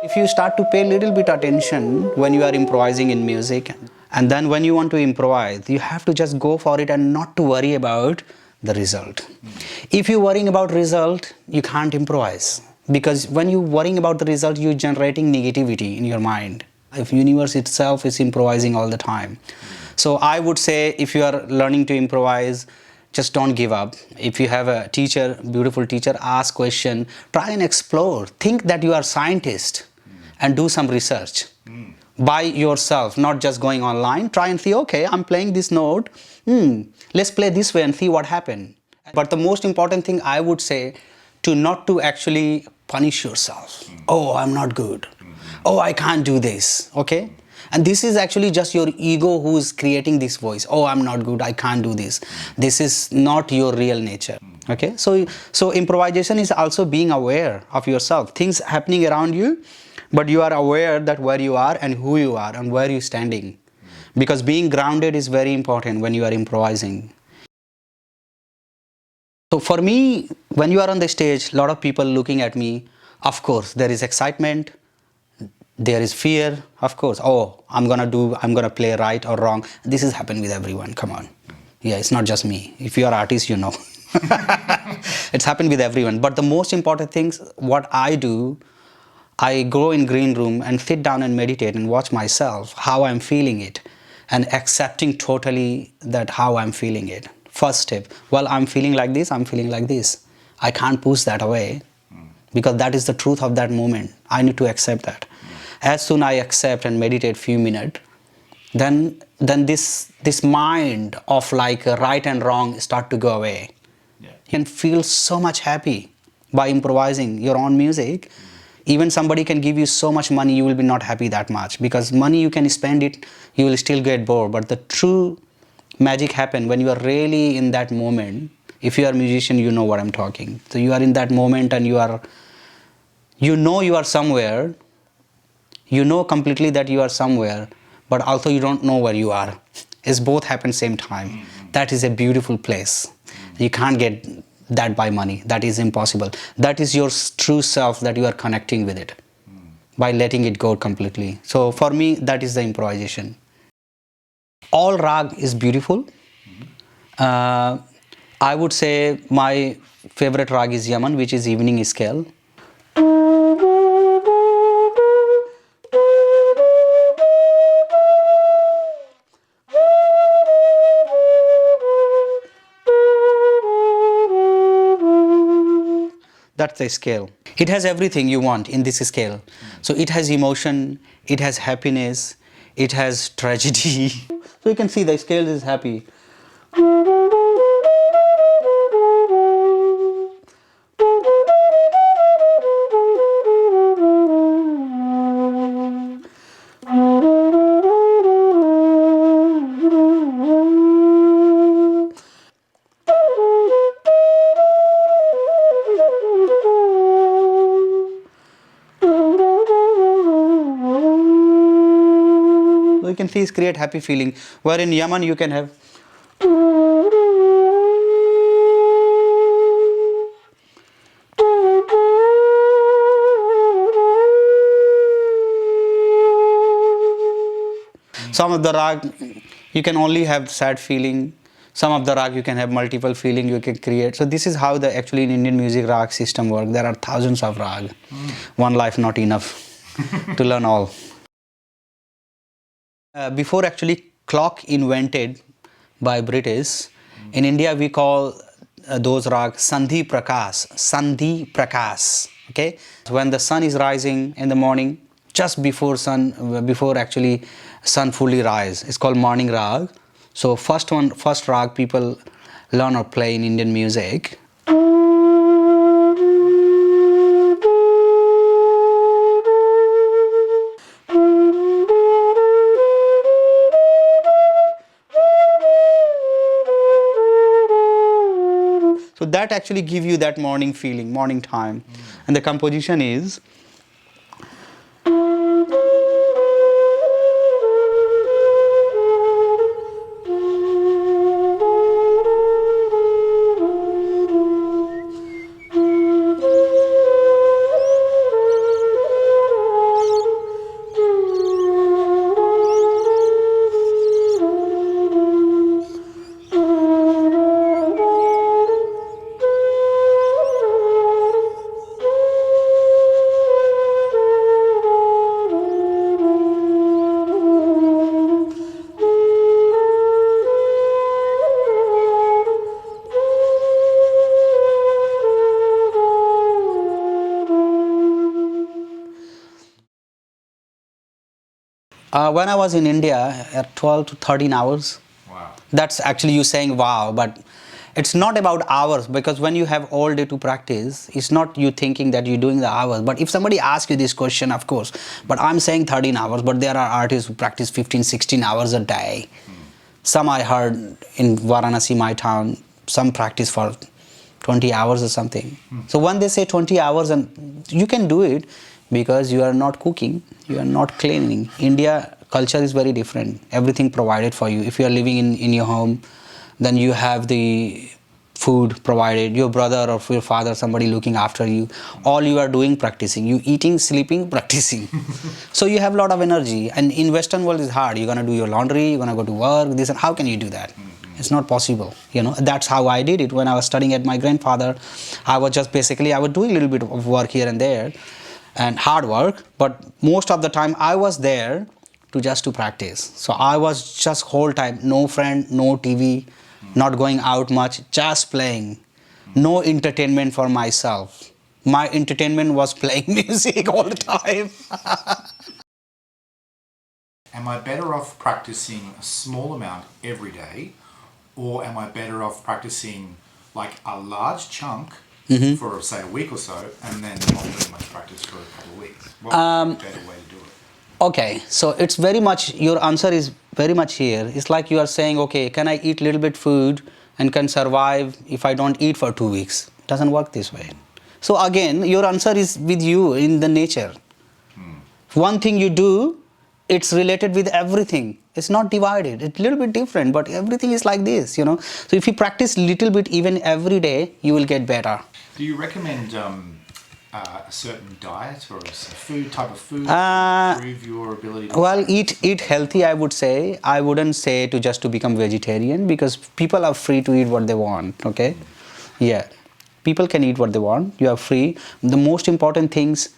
If you start to pay a little bit attention when you are improvising in music, and then when you want to improvise, you have to just go for it and not to worry about the result. If you're worrying about result, you can't improvise. Because when you're worrying about the result, you're generating negativity in your mind. If universe itself is improvising all the time. So I would say if you are learning to improvise, just don't give up. If you have a teacher, beautiful teacher, ask question, try and explore. Think that you are scientist and do some research by yourself, not just going online. Try and see, okay, I'm playing this note. Let's play this way and see what happened. But the most important thing I would say, to not to actually punish yourself. Oh, I'm not good. Oh, I can't do this. Okay? And this is actually just your ego who is creating this voice. Oh, I'm not good, I can't do this. This is not your real nature. Okay, so improvisation is also being aware of yourself. Things happening around you, but you are aware that where you are and who you are and where you're standing. Because being grounded is very important when you are improvising. So for me, when you are on the stage, a lot of people looking at me, of course, there is excitement. There is fear, of course. Oh, I'm gonna play right or wrong. This has happened with everyone, come on. Yeah, it's not just me. If you are artist, you know. It's happened with everyone. But the most important things, what I do, I go in green room and sit down and meditate and watch myself, how I'm feeling it, and accepting totally that how I'm feeling it. First step, well, I'm feeling like this, I'm feeling like this. I can't push that away because that is the truth of that moment. I need to accept that. As soon as I accept and meditate few minutes, then this mind of like right and wrong start to go away. Yeah. You can feel so much happy by improvising your own music. Even somebody can give you so much money, you will be not happy that much, because money you can spend it, you will still get bored. But the true magic happen when you are really in that moment. If you are a musician, you know what I'm talking. So you are in that moment and you know somewhere. You know completely that you are somewhere, but also you don't know where you are. It's both happen same time. That is a beautiful place. You can't get that by money. That is impossible. That is your true self that you are connecting with it by letting it go completely. So for me, that is the improvisation. All rag is beautiful. I would say my favorite rag is Yaman, which is evening scale. That's the scale. It has everything you want in this scale. So it has emotion, it has happiness, it has tragedy. So you can see the scale is happy. So you can see it's create happy feeling. Where in Yaman you can have some of the rag you can only have sad feeling. Some of the rag you can have multiple feeling you can create. So this is how the actually in Indian music rag system work. There are thousands of rag. One life not enough to learn all. Before actually clock invented by British, in India we call those rags Sandhi Prakas, okay? When the sun is rising in the morning, just before actually sun fully rise, it's called morning rag. So first rag people learn or play in Indian music. So that actually give you that morning feeling, morning time. And the composition is When I was in India, 12 to 13 hours. Wow. That's actually you saying wow, but it's not about hours, because when you have all day to practice, it's not you thinking that you're doing the hours. But if somebody asks you this question, of course, but I'm saying 13 hours, but there are artists who practice 15, 16 hours a day. Some I heard in Varanasi, my town, some practice for 20 hours or something. So when they say 20 hours, and you can do it because you are not cooking, you are not cleaning. India culture is very different. Everything provided for you. If you are living in your home, then you have the food provided, your brother or your father, somebody looking after you. All you are doing, practicing. You eating, sleeping, practicing. So you have a lot of energy. And in Western world, it's hard. You're going to do your laundry, you're going to go to work, this, and how can you do that? It's not possible. That's how I did it. When I was studying at my grandfather, I was just basically, I was doing a little bit of work here and there, and hard work, but most of the time I was there to practice. So I was just whole time, no friend, no TV, not going out much, just playing. No entertainment for myself. My entertainment was playing music all the time. Am I better off practicing a small amount every day, or am I better off practicing like a large chunk for say a week or so, and then not doing much practice for a couple of weeks? What's a better way to do it? Okay, so it's very much, your answer is very much here. It's like you are saying, okay, can I eat little bit food and can survive if I don't eat for 2 weeks? It doesn't work this way. So again, your answer is with you in the nature. One thing you do, it's related with everything. It's not divided. It's a little bit different, but everything is like this, So if you practice little bit even every day, you will get better. Do you recommend a certain diet or a food type of food to improve your ability to... Well, eat healthy, I would say. I wouldn't say to become vegetarian, because people are free to eat what they want, okay? Yeah. People can eat what they want. You are free. The most important things,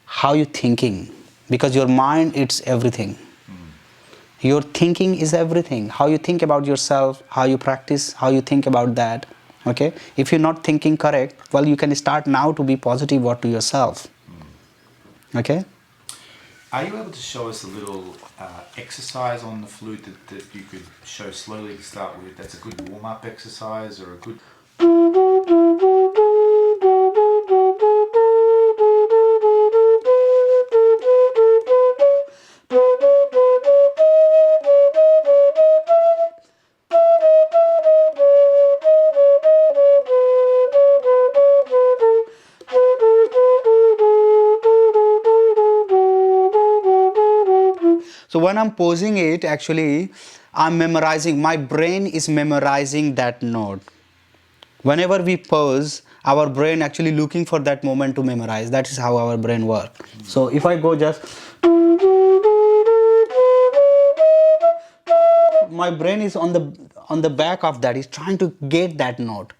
how you're thinking, because your mind, it's everything. Your thinking is everything. How you think about yourself, how you practice, how you think about that. Okay? If you're not thinking correct, well, you can start now to be positive what to yourself. Okay? Are you able to show us a little exercise on the flute that you could show slowly to start with? That's a good warm-up exercise or a good... So when I'm posing it, actually, I'm memorizing, my brain is memorizing that note. Whenever we pose, our brain actually looking for that moment to memorize. That is how our brain works. So if I go just... my brain is on the back of that, is trying to get that note.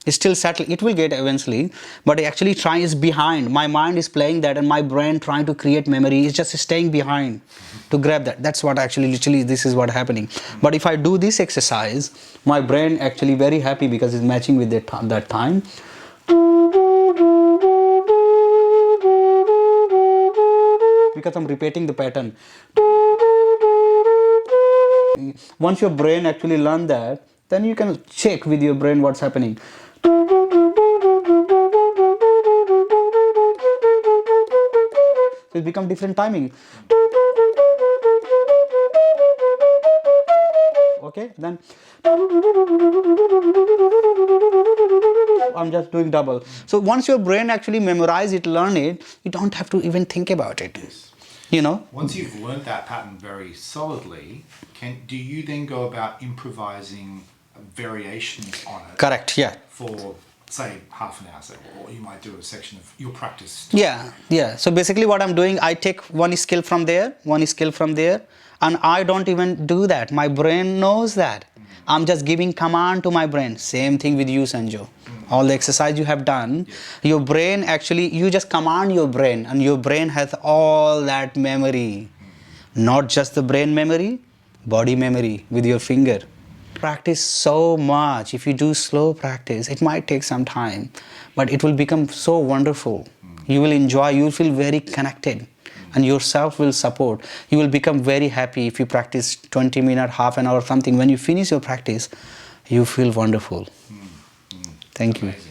It's still settling. It will get eventually, but actually trying is behind. My mind is playing that, and my brain trying to create memory is just staying behind to grab that. That's what actually, literally, this is what happening. But if I do this exercise, my brain actually very happy because it's matching with that time. Because I'm repeating the pattern. Once your brain actually learn that, then you can check with your brain what's happening. So it becomes different timing. Okay, then I'm just doing double. So once your brain actually memorize it, learn it, you don't have to even think about it. Once you've learnt that pattern very solidly, do you then go about improvising variations on it? Correct, yeah. For, say, half an hour, or you might do a section of your practice. Yeah. So basically what I'm doing, I take one skill from there, and I don't even do that. My brain knows that. I'm just giving command to my brain. Same thing with you, Sanjo. All the exercise you have done, your brain actually, you just command your brain, and your brain has all that memory. Not just the brain memory, body memory with your finger. Practice so much. If you do slow practice, it might take some time, but it will become so wonderful. You will enjoy, you will feel very connected and yourself will support. You will become very happy if you practice 20 minutes, half an hour, something. When you finish your practice, you feel wonderful. Thank you. Amazing.